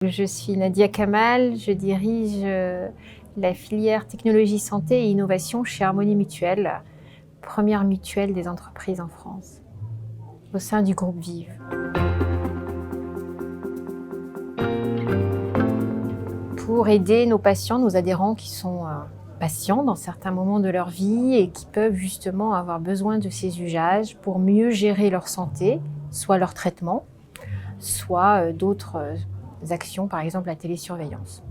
Je suis Nadia Kamal, je dirige la filière technologie santé et innovation chez Harmonie Mutuelle, première mutuelle des entreprises en France, au sein du groupe Vive. Pour aider nos patients, nos adhérents qui sont patients dans certains moments de leur vie et qui peuvent justement avoir besoin de ces usages pour mieux gérer leur santé, soit leur traitement, soit d'autres actions, par exemple la télésurveillance.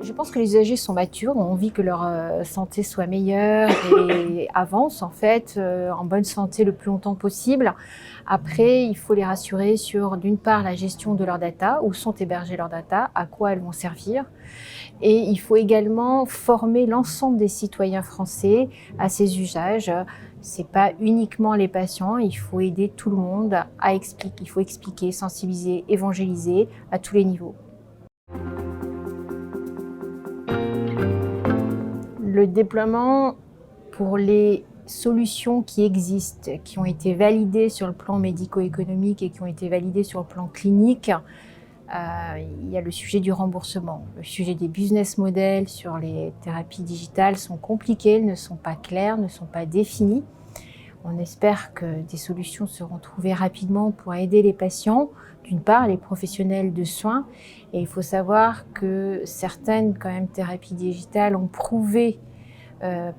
Je pense que les usagers sont matures, ont envie que leur santé soit meilleure et avancent en fait en bonne santé le plus longtemps possible. Après, il faut les rassurer sur d'une part la gestion de leurs data, où sont hébergées leurs data, à quoi elles vont servir. Et il faut également former l'ensemble des citoyens français à ces usages. C'est pas uniquement les patients, il faut aider tout le monde à expliquer. Il faut expliquer, sensibiliser, évangéliser à tous les niveaux. Le déploiement pour les solutions qui existent, qui ont été validées sur le plan médico-économique et qui ont été validées sur le plan clinique, il y a le sujet du remboursement. Le sujet des business models sur les thérapies digitales sont compliqués, ne sont pas clairs, ne sont pas définis. On espère que des solutions seront trouvées rapidement pour aider les patients, d'une part les professionnels de soins, et il faut savoir que certaines quand même thérapies digitales ont prouvé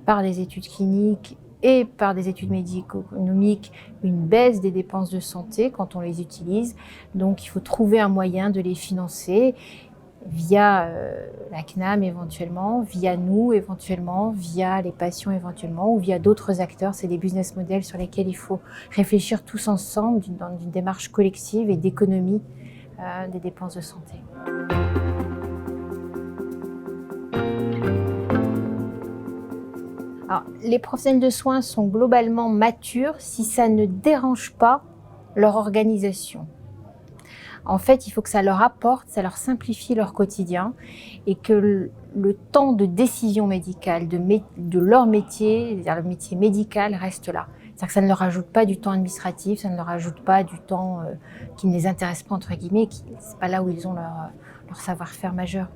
par des études cliniques et par des études médico-économiques une baisse des dépenses de santé quand on les utilise. Donc il faut trouver un moyen de les financer via la CNAM éventuellement, via nous éventuellement, via les patients éventuellement ou via d'autres acteurs. C'est des business models sur lesquels il faut réfléchir tous ensemble dans une démarche collective et d'économie des dépenses de santé. Alors, les professionnels de soins sont globalement matures si ça ne dérange pas leur organisation. En fait, il faut que ça leur apporte, ça leur simplifie leur quotidien et que le temps de décision médicale de leur métier, c'est-à-dire le métier médical, reste là. C'est-à-dire que ça ne leur ajoute pas du temps administratif, ça ne leur ajoute pas du temps qui ne les intéresse pas, entre guillemets, c'est pas là où ils ont leur savoir-faire majeur.